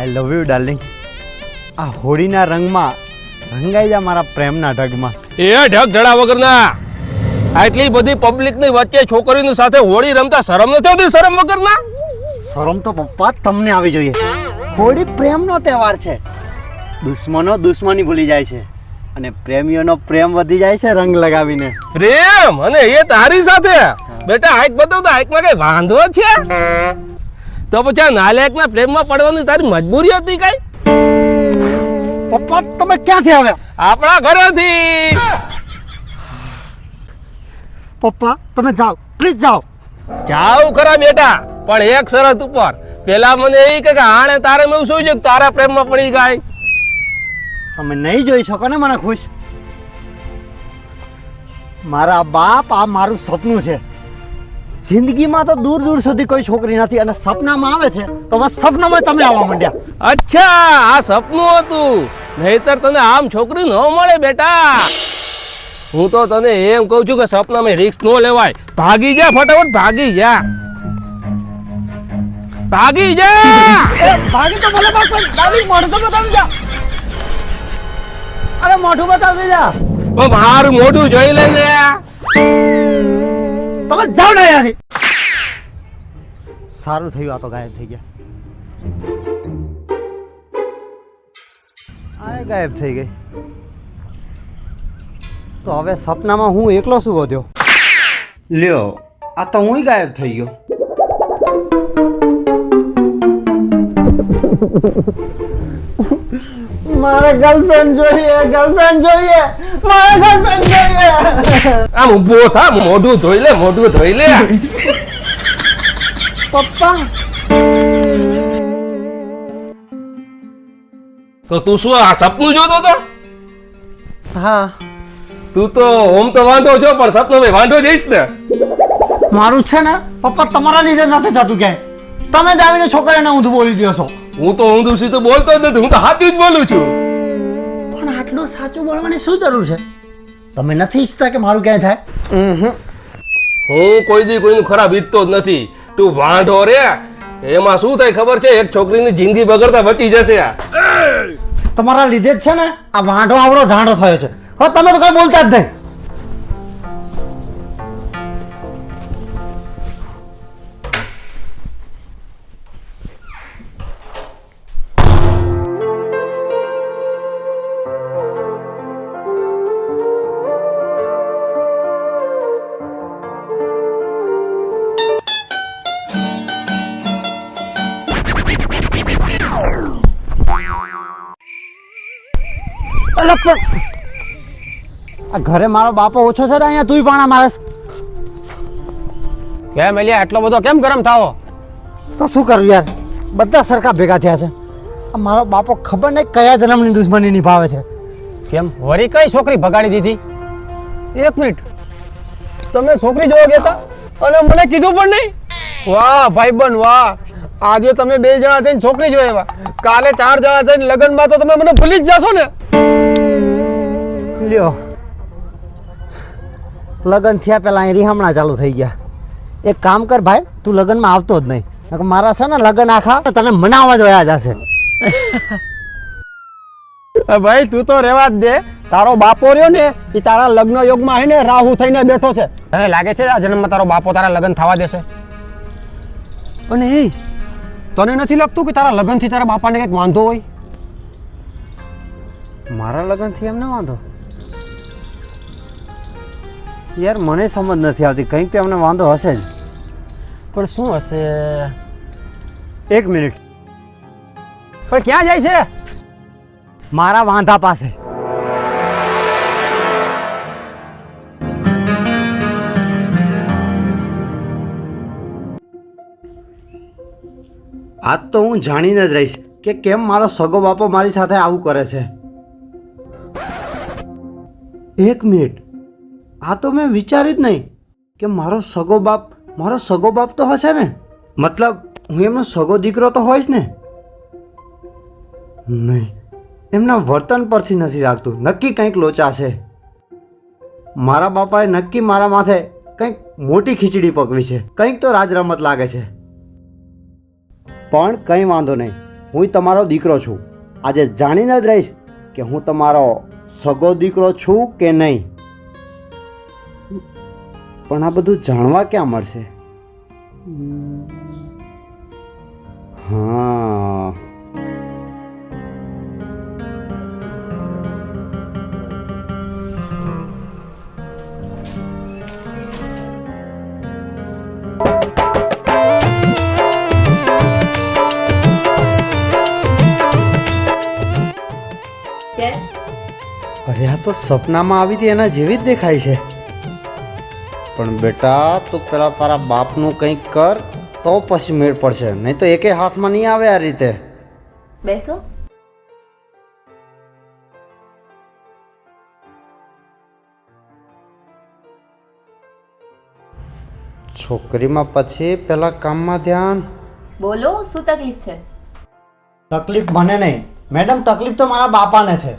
I love you darling. આ હોળીના રંગમાં રંગાઈ જા મારા પ્રેમના ઢગમાં. એ ઢગ ઢળા વગરના આટલી બધી પબ્લિકની વચ્ચે છોકરીની સાથે હોળી રમતા શરમ નથી આવતી? શરમ વગરના. શરમ તો પપ્પા તમને આવી જોઈએ. હોળી પ્રેમનો તહેવાર છે. દુશ્મનો દુશ્મની ભૂલી જાય છે અને પ્રેમીઓનો પ્રેમ વધી જાય છે રંગ લગાવીને. પ્રેમ અને એ તારી સાથે? બેટા હાઈક બતાવ તો હાઈકમાં કઈ વાંધો છે? તો પછી આ નાલાયકના પ્રેમમાં પડવાની તારી મજબૂરી હતી કઈ? પપ્પા તમે ક્યાંથી આવ્યા? આપણા ઘરેથી. પપ્પા તમે જાઓ, પ્લીઝ જાઓ. જાવ ખરા બેટા, પણ એક શરત ઉપર. પેલા મને એ કે આણે તારે મેં શું છે તારા પ્રેમમાં પડી ગઈ? તમે નહીં જોઈ શકો ને મને ખુશ. મારા બાપ આ મારું સપનું છે. જિંદગીમાં તો દૂર દૂર સુધી કોઈ છોકરી નથી અને સપનામાં આવે છે તો બસ સપનામાં તમે આવવા માંડ્યા. અચ્છા, આ સપનું હતું, નહીતર તને આમ છોકરી ન મળે બેટા. હું તો તને એમ કહું છું કે સપનામાં રિસ્ક ન લેવાય. ભાગી જા ફટાફટ, ભાગી જા, ભાગી જા. ભાગી તો ભલે બાપ, પણ દાદી મોઢું તો બતાવી જા. અરે મોઢું બતાવી જા. મારું મોઢું જોઈ લેજે. તમે જાઓ ને અહીંયાથી. સારું થયું, આ તો ગાયબ થઈ ગયા. આ ગાયબ થઈ ગઈ તો હવે સપનામાં હું એકલો શું વધ્યો? લ્યો, આ તો હું ગાયબ થઈ ગયો. મારે ગર્લફ્રેન્ડ જોઈએ, ગર્લફ્રેન્ડ જોઈએ, મારે ગર્લફ્રેન્ડ જોઈએ. આમ ઊભો થા, મોઢું ધોઈ લે, મોઢું ધોઈ લે. પપ્પા તો તું શું આ સપનું જોતો હતો? હા, તું તો ઓમ તો વાંઢો છો પણ સપનું વાંઢો જઈશ ને. મારું છે ને પપ્પા તમારા લીધે નથી થતું ક્યાંય. તમે જ આવીને છોકરાને ઊંધું બોલી દો છો. હું તો ઊંધું સીધું બોલતો જ નથી, હું તો સાચું જ બોલું છું. પણ આટલું સાચું બોલવાની શું જરૂર છે? તમે નથી ઈચ્છતા કે મારું ક્યાંય થાય? હું કોઈ દી કોઈનું ખરાબ ઈચ્છતો જ નથી. તું વાંઢો રે, એમાં શું થાય ખબર છે? એક છોકરીની જિંદગી બગડતા બચી જશે. તમારા લીધે જ છે ને આ વાંઢો આવડો ઢાંઢો થયો છે. હવે તમે તો કઈ બોલતા જ નહીં. આ ઘરે મારો બાપો ઓછો છે ને અહીંયા તું પાણા મારે. કેમ એલિયા આટલો બધો કેમ ગરમ થાવો? તો શું કરું યાર, બધા સરખા ભેગા થયા છે. આ મારો બાપો ખબર નહીં કયા જન્મની દુશ્મની નિભાવે છે. કેમ વરી કઈ છોકરી ભગાડી દીધી? એક મિનિટ, તમે છોકરી જોવા ગયા હતા અને મને કીધું પણ નહીં? વાહ ભાઈબંધ વાહ, આજે તમે બે જણા થઈને છોકરી જોઈ, કાલે 4 જણા થઈને લગ્નમાં તો તમે મને ભૂલી જ જશો ને. લ્યો, લગ્ન થયા પહેલા અહીં રીહામણા ચાલુ થઈ ગયા. એક કામ કર ભાઈ, તું લગ્નમાં આવતો જ નહીં. મારા છે ને લગ્ન આખા તને મનાવવા જ વયા જશે. ભાઈ તું તો રેવા જ દે. તારો બાપો રહ્યો ને એ તારા લગ્ન યોગમાં આવીને રાહુ થઈને બેઠો છે. તને લાગે છે આ જન્મમાં તારો બાપો તારા લગ્ન થવા દેશે? અને એ તને નથી લાગતું કે તારા લગ્નથી તારા બાપાને કંઈક વાંધો હોય? મારા લગ્નથી એમને વાંધો? યાર મને સમજ નથી આવતી, કંઈક તો એમને વાંધો હશે જ. પણ શું હશે? એક મિનિટ. પણ ક્યાં જાય છે? મારા વાંધા પાસે. આજ તો હું જાણીને જ રહીશ કે કેમ મારો સગો બાપો મારી સાથે આવું કરે છે. એક મિનિટ, આ તો મેં વિચાર્યું જ નહીં કે મારો સગો બાપ તો હશે ને. મતલબ હું એમનો સગો દીકરો તો હોઈશ ને? નહીં, એમના વર્તન પરથી નથી લાગતું. નક્કી કંઈક લોચા છે. મારા બાપાએ નક્કી મારા માથે કંઈક મોટી ખીચડી પકવી છે. કંઈક તો રાજ રમત લાગે છે. પણ કંઈ વાંધો નહીં, હું તમારો દીકરો છું. આજે જાણીને જ રહીશ કે હું તમારો સગો દીકરો છું કે નહીં. પણ આ બધું જાણવા ક્યાં મળશે? હા, અરે આ તો સપનામાં આવી હતી એના જેવી જ દેખાય છે. પણ બેટા તું પેલા તારા બાપનું કંઈક કર તો પછી મેળ પડશે, નહીં તો એકે હાથમાં નહીં આવે આ રીતે. બેસો. છોકરીમાં પછી પેલા કામમાં ધ્યાન. બોલો, શું તકલીફ છે? તકલીફ મને નહીં મેડમ, તકલીફ તો મારા બાપાને છે.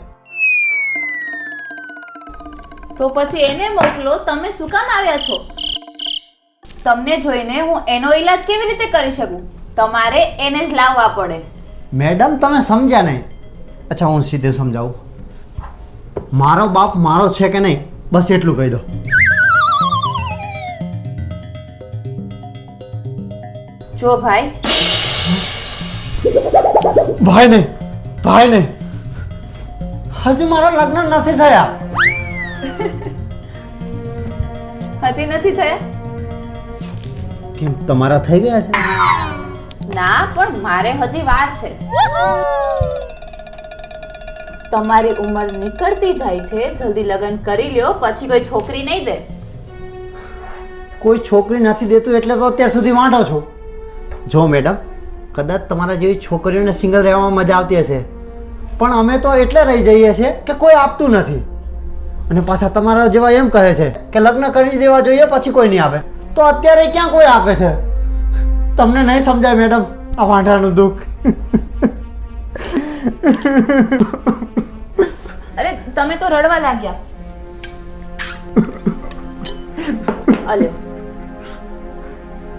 તો પછી એને મોકલો. તમે શું કામ આવ્યા છો? તમને જોઈને હું એનો ઈલાજ કેવી રીતે કરી શકું? તમારે એને જ લાવવા પડે. મેડમ તમે સમજ્યા નહીં. અચ્છા હું સીધે સમજાવું. મારો બાપ મારો છે કે નહીં બસ એટલું કહી દો. જો ભાઈ, ભાઈ નહીં, ભાઈ નહીં, હજુ મારા લગ્ન નથી થયા. હજી નથી થયા? કેમ તમારા થઈ ગયા છે? ના, પણ મારે હજી વાર છે. તમારી ઉંમર નીકળતી જાય છે, જલ્દી લગ્ન કરી લ્યો, પછી કોઈ છોકરી નહીં દે. કોઈ છોકરી નથી દેતું એટલે તો અત્યાર સુધી વાંઢો છો. જો મેડમ, કદાચ તમારા જેવી છોકરીઓને સિંગલ રહેવામાં મજા આવતી હશે, પણ અમે તો એટલે રહી જઈએ છીએ કે કોઈ આપતું નથી. અને પાછા તમારા જેવા એમ કહે છે કે લગ્ન કરી દેવા જોઈએ પછી કોઈ નહીં આવે. તો અત્યારે ક્યાં કોઈ આપે છે? તમને નહીં સમજાય મેડમ આ વાંઢાનું દુઃખ. અરે તમે તો રડવા લાગ્યા. અલે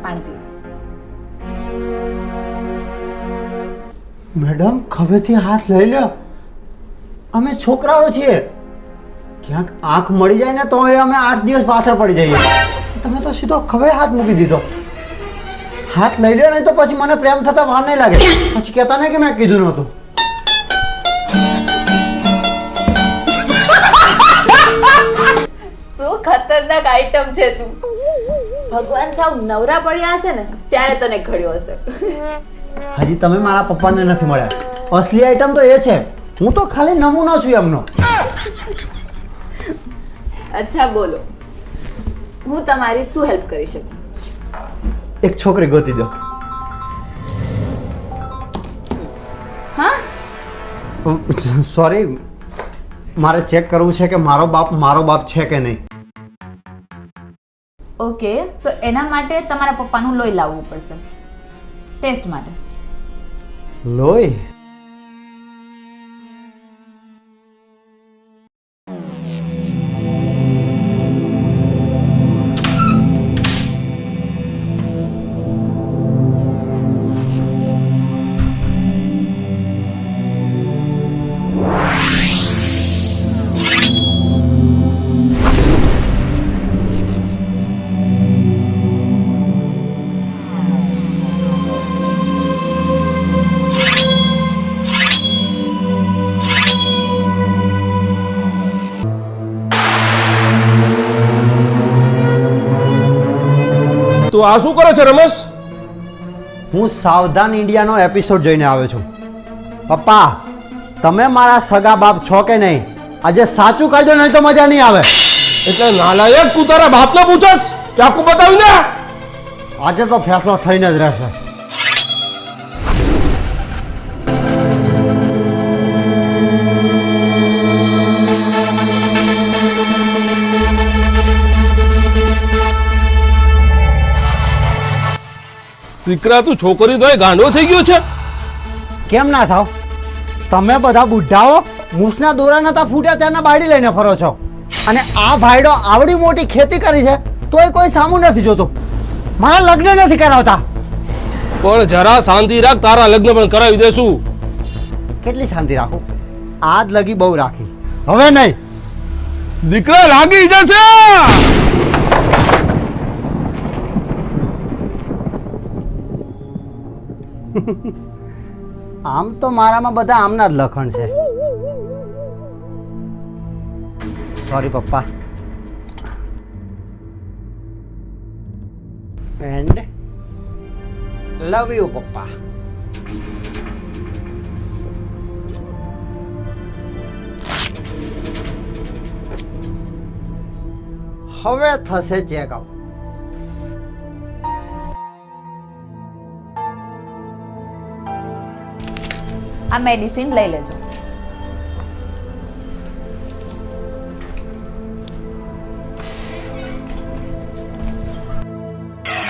પાણી પીઓ. મેડમ ખભેથી હાથ લઈ લો. અમે છોકરાઓ છીએ. ક્યાંક આંખ મળી જાય ને તો અમે 8 દિવસ પાછળ પડી જઈએ. તમે તો સીધો ખભે હાથ મૂકી દીધો. હાથ લઈ લો નહીં તો પછી મને પ્રેમ થતા વાર નહીં લાગે. પછી કહેતા નહીં કે મેં કીધું નહોતું. શું ખતરનાક આઈટમ છે તું. ભગવાન સાવ નવરા પડ્યા હશે ને ત્યારે તને ઘડ્યો હશે. હજી તમે મારા પપ્પાને નથી મળ્યા. અસલી આઈટમ તો એ છે. હું તો ખાલી નમૂનો છું એમનો. અચ્છા બોલો, હું તમારી શું હેલ્પ કરી શકું? એક છોકરી ગોતી દો. હા, સોરી, મારે ચેક કરવું છે કે મારો બાપ છે કે નહીં. ઓકે, તો એના માટે તમારા પપ્પાનું લોહી લાવવું પડશે ટેસ્ટ માટે. લોહી? તું આ શું કરે છે રમેશ? હું સાવધાન ઇન્ડિયાનો એપિસોડ જોઈને આવ્યો છું. પપ્પા, તમે મારા સગા બાપ છો કે નહીં? આજે સાચું કહી દો નહીં તો મજા નહીં આવે. એટલે નાલાયક, તું તારા બાપને પૂછસ? ચાકુ બતાવી દે. આજે તો ફેસલો થઈને જ રહેશે. દીકરા તું છોકરી તો ગાંડો થઈ ગયો છે. કેમ ના થાવ? તમે બધા બુઢાઓ મૂસના દોરા નતા ફૂટ્યા ત્યાંના બાયડી લઈને ફરો છો. અને આ ભાઈડો આવડી મોટી ખેતી કરી છે તોય કોઈ સામું નથી જોતું. મારા લગ્ન નથી કરાવતા. પણ જરા શાંતિ રાખ, તારા લગ્ન પણ કરાવી દેશું. કેટલી શાંતિ રાખું? આજ લગી બહુ રાખી, હવે નહીં. દીકરા લાગી જશે. આમ તો મારામાં બધા આમના જ લખણ છે. સોરી પપ્પા. એન્ડ લવ યુ પપ્પા. હવે થશે ચેકઅપ. આ મેડિસિન લઈ લેજો.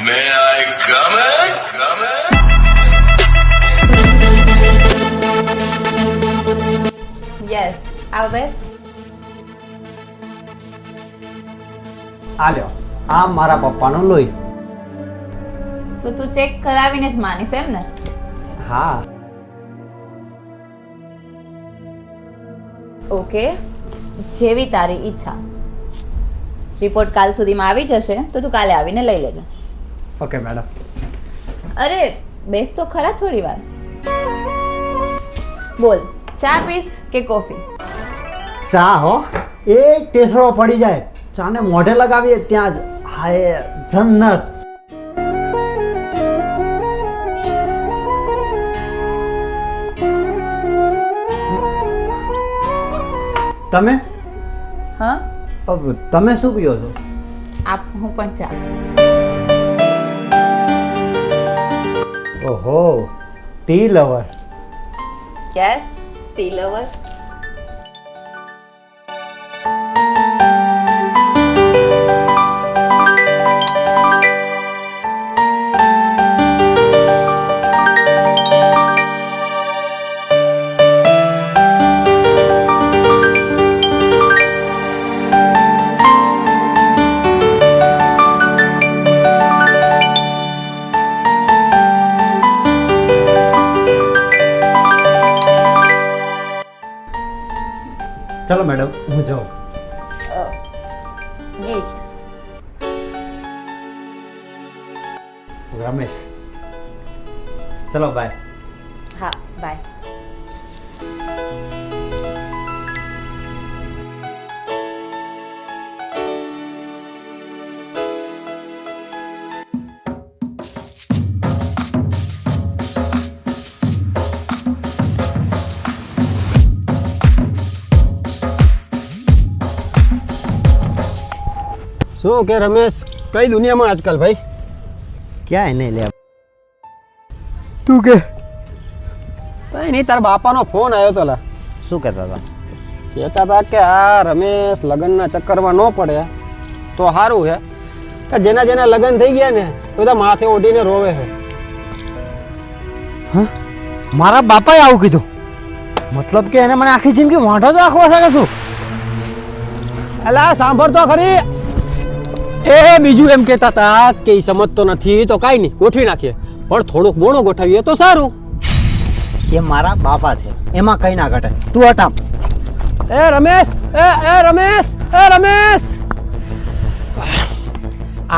May I come in? Come in? Yes, આવ બેસ. આ લ્યો, આ મારા પપ્પાનું લોહી. તો તું ચેક કરાવીને જ માનીશ એમ ને? હા. ઓકે, જેવી તારી ઈચ્છા. રિપોર્ટ કાલ સુધીમાં આવી જશે તો તું કાલે આવીને લઈ લેજો. Okay madam. અરે બેસ તો ખરા થોડી વાર. બોલ, ચા પીસ કે કોફી? ચા હો, એ ટેસડો પડી જાય. ચાને મોઢે લગાવીએ ત્યાં જ હાય જન્નત. તમે હા, તમે શું પીઓ છો? આપ હું પણ ચા. ઓહો, T lover. Yes, T lover. ચલો મેડમ, હું જાઉં. ગીત. રમેશ. ચલો બાય. હા, બાય. શું કે રમેશ, કઈ દુનિયામાં આજકાલ ભાઈ? ક્યાં એને લે? તું કે કઈ નહીં, તારા બાપાનો ફોન આવ્યો તો લા. શું કહેતા હતા? કહેતા હતા કે આ રમેશ લગ્નના ચક્કરમાં ન પડે તો સારું છે, કે જેના જેના લગ્ન થઈ ગયા ને એ બધા માથે ઓઢીને રોવે છે. હા, મારા બાપાએ આવું કીધું? મતલબ કે એને મને આખી જિંદગી વાંઢો જ રાખવો છે કે શું? અલા સાંભળ તો ખરી. એ બીજું એમ કહેતા હતા કે એ સમજતો નથી તો કાંઈ નહીં, ગોઠવી નાખીએ, પણ થોડુંક મોડું ગોઠવીએ તો સારું. એ મારા બાપા છે, એમાં કઈ ના ઘટે. તું હટામ. એ રમેશ, એ રમેશ, એ રમેશ,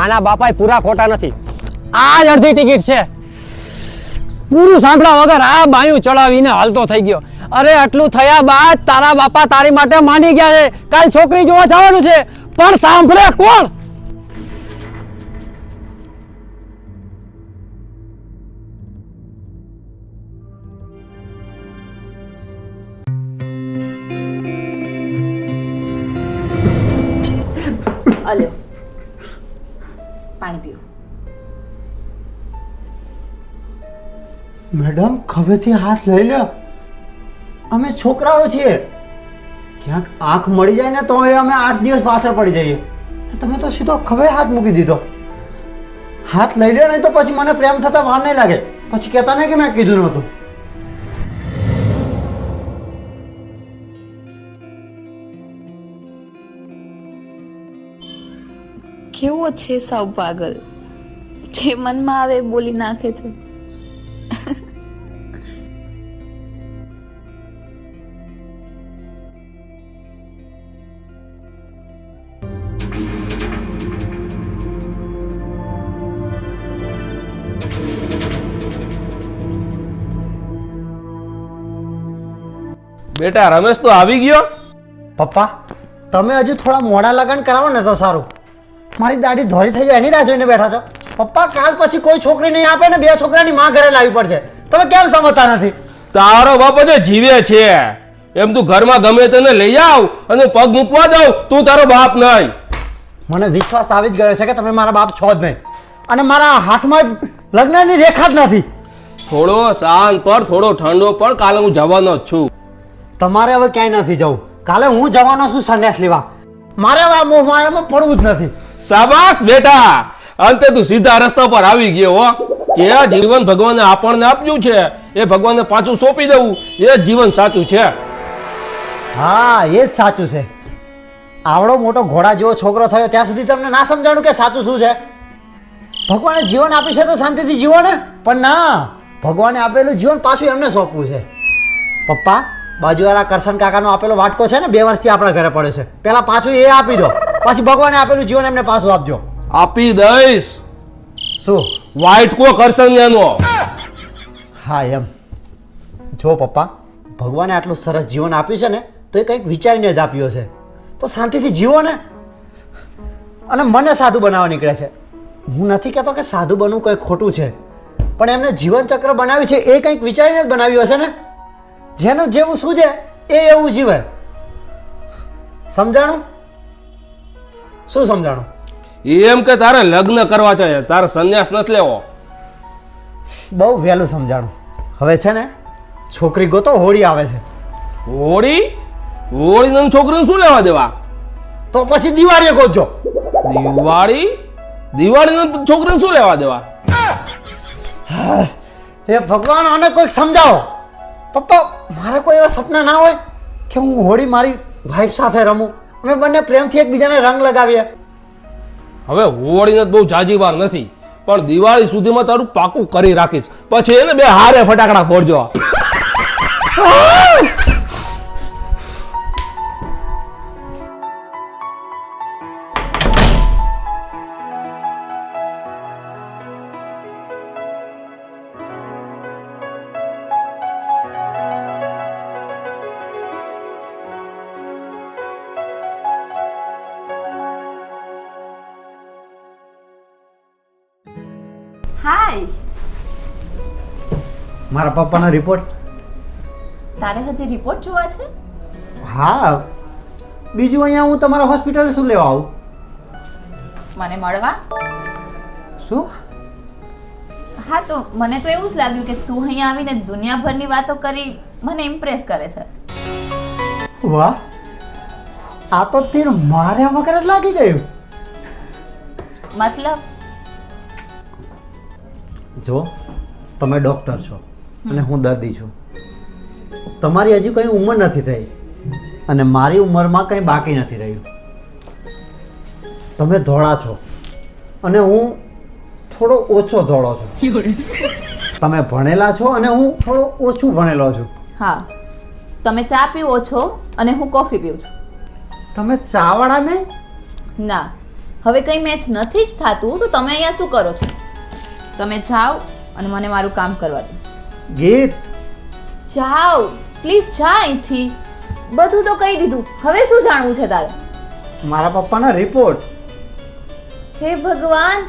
આના બાપા પૂરા ખોટા નથી. આ જ અડધી ટિકિટ છે. પૂરું સાંભળ્યા વગર આ બાયું ચડાવીને હાલતો થઈ ગયો. અરે આટલું થયા બાદ તારા બાપા તારી માટે માંડી ગયા છે. કાલ છોકરી જોવા જવાનું છે, પણ સાંભળે કોણ? અલ્યો, પાણી પીઓ. મેડમ, ખભેથી હાથ લઈ લો. અમે છોકરાઓ છીએ. ક્યાંક આંખ મળી જાય ને તો એ અમે 8 દિવસ પાછળ પડી જઈએ. તમે તો સીધો ખભે હાથ મૂકી દીધો. હાથ લઈ લો નહીં તો પછી મને પ્રેમ થતા વાર નહીં લાગે. પછી કહેતા નહીં કે મેં કીધું નહોતું. કેવો છે સાવ પાગલ, જે મનમાં આવે બોલી નાખે છે. બેટા રમેશ તો આવી ગયો. પપ્પા તમે હજુ થોડા મોડા લગ્ન કરાવો ને તો સારું. મારી દાઢી ધોળી થઈ જાય એની રાહ જોઈને બેઠા છો. પપ્પા કાલ પછી કોઈ છોકરી નહીં આપે ને 2 છોકરાની માં ઘરે લાવવી પડશે. તમે કેમ સમજતા નથી? તારો બાપ જ જીવે છે એમ તું ઘરમાં ગમે તેને લઈ આવ અને પગ મૂકવા દઉં, તું તારો બાપ નહીં. મને વિશ્વાસ આવી જ ગયો છે કે તમે મારા બાપ છો જ નહીં, અને મારા હાથમાં લગ્નની રેખા જ નથી. થોડો શાંત પર, થોડો ઠંડો પર, કાલે હું જવાનો જ છું. તમારે હવે ક્યાંય નથી જવું. કાલે હું જવાનો છું સંન્યાસ લેવા. મારે હવે આ મોહમાયામાં પડવું જ નથી. શાબાશ બેટા, અંતે તું સીધા રસ્તા પર આવી ગયો હો. જે જીવન ભગવાને આપણને આપ્યું છે એ ભગવાનને પાછું સોંપી દેવું એ જ જીવન સાચું છે. હા એ જ સાચું છે. આવડો મોટો ઘોડા જેવો છોકરો થયો ત્યાં સુધી તમને ના સમજાણું કે સાચું શું છે. ભગવાને જીવન આપી છે તો શાંતિથી જીવો ને, પણ ના, ભગવાને આપેલું જીવન પાછું એમને સોંપવું છે. પપ્પા બાજુવાળા કરશન કાકાનો આપેલો વાટકો છે ને 2 વર્ષથી આપણા ઘરે પડ્યો છે, પેલા પાછું એ આપી દો, પછી ભગવાને આપેલું જીવન એમને પાછું આપજો. આપી દઈશ. શું? વાઇટ કો કરશન્યાનો. હા એમ. જો પપ્પા ભગવાને આટલું સરસ જીવન આપ્યું છે ને તો એ કંઈક વિચારીને જ આપ્યું છે, તો શાંતિથી જીવો ને. અને મને સાધુ બનાવવા નીકળે છે. હું નથી કહેતો કે સાધુ બનવું કંઈ ખોટું છે, પણ એમને જીવનચક્ર બનાવ્યું છે એ કંઈક વિચારીને જ બનાવ્યું હશે ને. જેનું જેવું સૂજે એ એવું જીવે. સમજાણું? શું સમજાણું? એમ કે તારે લગ્ન કરવા છે, તારે સંન્યાસ નથી લેવો. બહુ વહેલું સમજાણું. હવે છે ને છોકરી ગોતો, હોળી આવે છે. હોળી? હોળી છોકરીને શું લેવા દેવા? તો પછી દિવાળીએ ગોતજો. દિવાળી? દિવાળીને છોકરીને શું લેવા દેવા? એ ભગવાન આને કોઈક સમજાવો. પપ્પા મારા કોઈ એવા સપના ના હોય કે હું હોળી મારી વાઈફ સાથે રમું, અમે બંને પ્રેમથી એકબીજાને રંગ લગાવીએ. હવે હોળીને બહુ જાજી વાર નથી, પણ દિવાળી સુધીમાં તારું પાકું કરી રાખીશ, પછી એને 2 હારે ફટાકડા ફોડજો. હાય. મારા પપ્પાનો રિપોર્ટ. તારે હજી રિપોર્ટ જોવા છે? હા, બીજું અહીંયા હું તમારા હોસ્પિટલ શું લેવા આવું? મને મળવા? શું? હા, તો મને તો એવું જ લાગ્યું કે તું અહીંયા આવીને દુનિયાભરની વાતો કરી મને ઇમ્પ્રેસ કરે છે. વાહ, આ તો તીર માર્યા વગર જ લાગી ગયું. મતલબ? જો તમે ડૉક્ટર છો અને હું દર્દી છું. તમારી હજી કંઈ ઉંમર નથી થઈ અને મારી ઉંમરમાં કંઈ બાકી નથી રહ્યું. તમે ધોળા છો અને હું થોડો ઓછો ધોળો છું. તમે ભણેલા છો અને હું થોડો ઓછું ભણેલો છું. હા, તમે ચા પીવો છો અને હું કોફી પીઉં છું. તમે ચાવાળા ને? ના, હવે કંઈ મેચ નથી જ થતું તો તમે અહીંયા શું કરો છો? તમે જાઓ અને મને મારું કામ કરવા દો. ગીત જાઓ પ્લીઝ, જા અહીંથી. બધું તો કહી દીધું, હવે શું જાણવું છે તારે? મારા પપ્પાનો રિપોર્ટ. હે ભગવાન,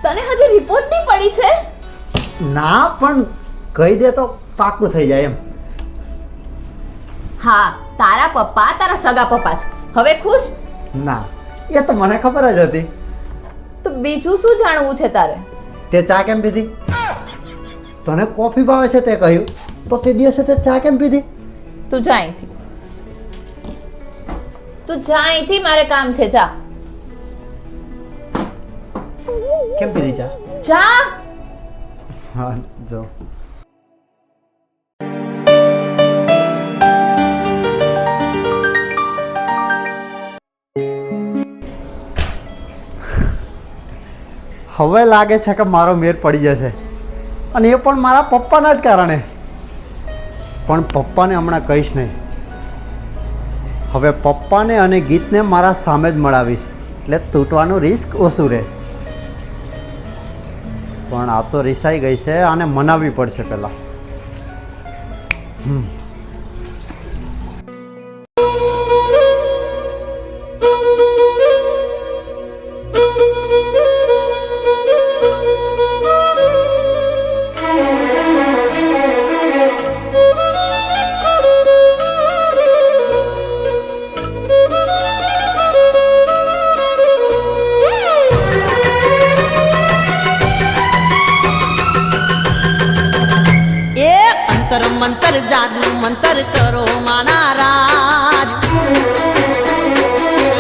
તને હજી રિપોર્ટ નહીં પડી છે? ના, પણ કહી દે તો પાક્કું થઈ જાય એમ. હા, તારા પપ્પા તારા સગા પપ્પા છે. હવે ખુશ? ના, એ તો મને ખબર જ હતી. તો બીજું શું જાણવું છે તારે? તે ચા કેમ પીધી? તને કોફી ભાવે છે તે કહ્યું, તો તે દિવસે તે ચા કેમ પીધી? તું જા અહીંથી. તું જા અહીંથી, મારે કામ છે. જા. કેમ પીધી ચા? જા. હા જો. હવે લાગે છે કે મારો મેર પડી જશે, અને એ પણ મારા પપ્પાના જ કારણે. પણ પપ્પાને હમણાં કહીશ નહીં. હવે પપ્પાને અને ગીતને મારા સામે જ મળાવીશ, એટલે તૂટવાનું રિસ્ક ઓછું રહે. પણ આ તો રિસાઈ ગઈ છે, આને મનાવવી પડશે પહેલાં. જાદુ મંતર કરો માના રાજ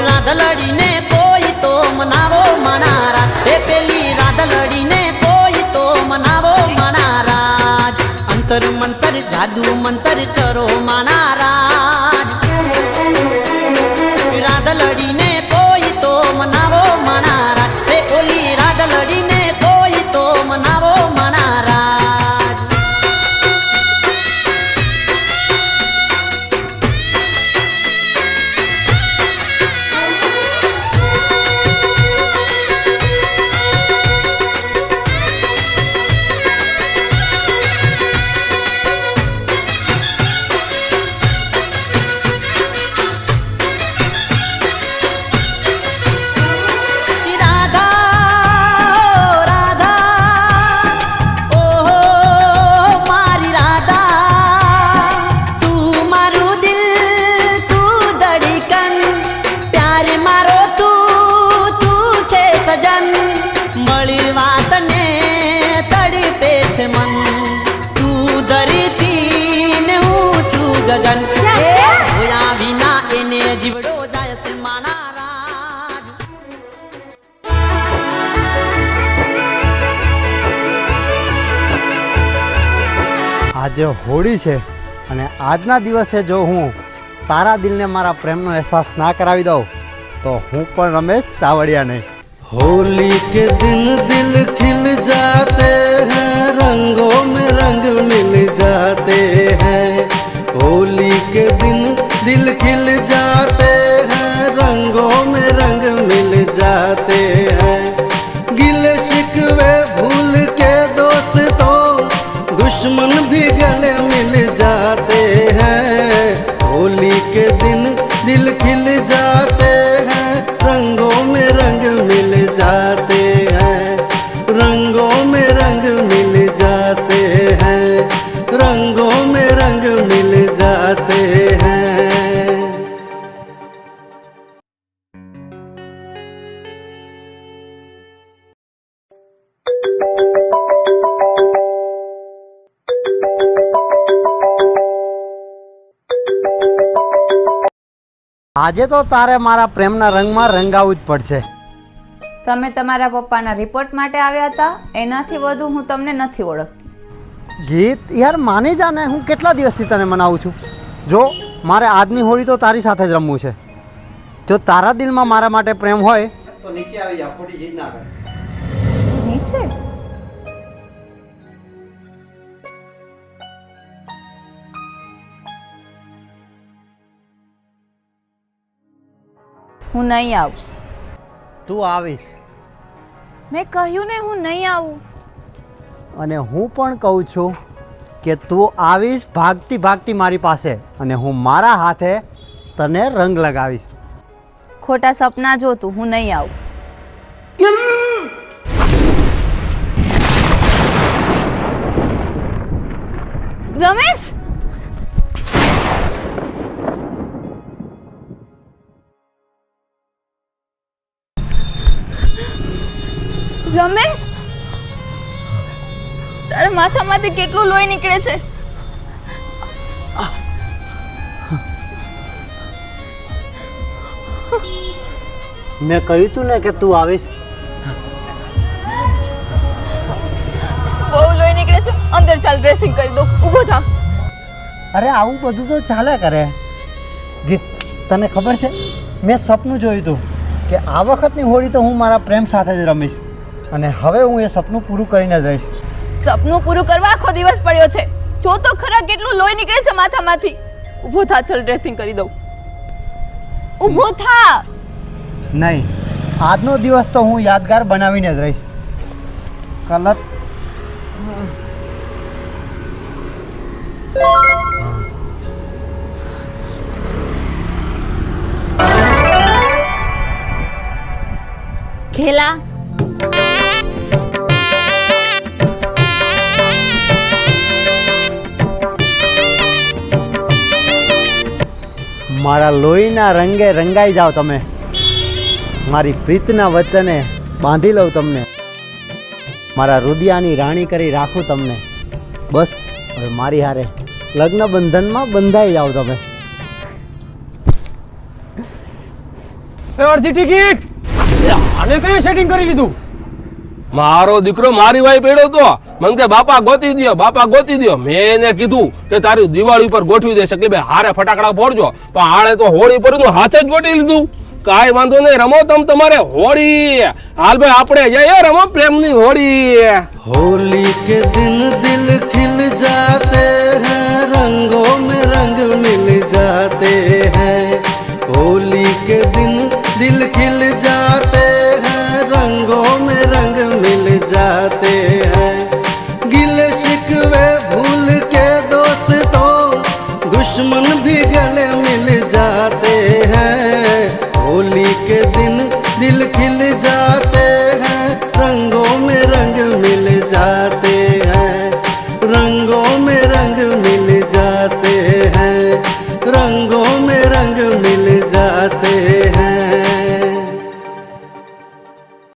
રાધલડીને કોઈ તો મનાવો માના રાજ એ પેલી રાધલડીને કોઈ તો મનાવો માના રાજ અંતર મંતર જાદુ મંતર કરો માના રાજ રાધલડીને કોઈ તો મનાવો માના રાજ એ ઓલી રાધલડીને કોઈ તો મનાવો માના રાજ ગગન જોયા વિના એને જીવડો જાય છે માના રાજ આજે હોળી છે અને આજના દિવસે જો હું તારા દિલને મારા પ્રેમનો અહેસાસ ના કરાવી દઉં તો હું પણ રમેશ ચાવડિયા નહીં. होली के दिन दिल खिल जाते हैं रंगों में रंग मिल जाते हैं होली के दिन दिल खिल जाते हैं रंगों में रंग मिल जाते हैं गिले शिकवे भूल के दोस्तों दुश्मन भी गले मिल जाते हैं होली के दिन दिल खिल जाते हैं रंगों में रंग मिल जाते हैं रंगों में रंग मिल जाते हैं रंगों में रंग मिल जाते हैं. આજે તો તારે મારા પ્રેમના રંગમાં રંગાવવું જ પડશે. તમે તમારા પપ્પાના રિપોર્ટ માટે આવ્યા હતા, એનાથી વધુ હું તમને નથી ઓળખતી. ગીત યાર માની જા ને, હું કેટલા દિવસથી તને મનાવું છું. જો મારે આજની હોળી તો તારી સાથે જ રમવું છે. જો તારા દિલમાં મારા માટે પ્રેમ હોય તો નીચે આવી જા, ખોટી જીદ ના કર. નીચે હું નહીં આવું. તું આવીશ મેં કહ્યું ને હું નહીં આવું. અને હું પણ કહું છું કે તું આવીશ ભાગતી ભાગતી મારી પાસે, અને હું મારા હાથે તને રંગ લગાવીશ. ખોટા સપના જોતું, હું નહીં આવું. રમેશ, રમેશ, તારા માથામાંથી કેટલું લોહી નીકળે છે. મેં કહ્યું તું ને કે તું આવીશ. બહુ લોહી નીકળે છે, અંદર ચાલ ડ્રેસિંગ કરી દો. ઊભો થા. અરે આવું બધું તો ચાલ્યા કરે. ગીત તને ખબર છે, મેં સપનું જોયું હતું કે આ વખતની હોળી તો હું મારા પ્રેમ સાથે જ રમીશ, અને હવે હું એ સપનું પૂરું કરીને જ રહીશ. સપનું પૂરું કરવા આખો દિવસ પડ્યો છે. જો તો ખરા કેટલું લોહી નીકળે છે માથામાંથી. ઊભો થા, ચાલ ડ્રેસિંગ કરી દઉં. ઊભો થા. નહીં, આજનો દિવસ તો હું યાદગાર બનાવીને જ રહીશ. કલર ખેલા મારા લોહીના રંગે રંગાઈ જાઓ તમે. મારી પ્રીતના વચને બાંધી લઉં તમને. મારા રુદિયાની રાણી કરી રાખું તમને. બસ હવે મારી હારે લગ્ન બંધનમાં બંધાઈ જાઓ તમે. એ અડધી ટિકિટ આને કઈ સેટિંગ કરી લીધું? મારો દીકરો મારી વાઈ પડ્યો તો મને કે બાપા ગોતી દ્યો, બાપા ગોતી દ્યો. મેં એને કીધું કે તારી દિવાળી પર ગોઠવી દે શકલી ભાઈ હારે ફટાકડા ફોડજો, પણ આળે તો હોળી પર હાથે જ ગોઠવી લીધું. કાંઈ વાંધો નહીં, રમો તમ તમારે હોળી. હાલ ભાઈ આપણે જઈએ રમો પ્રેમની હોળી. होली के दिन दिल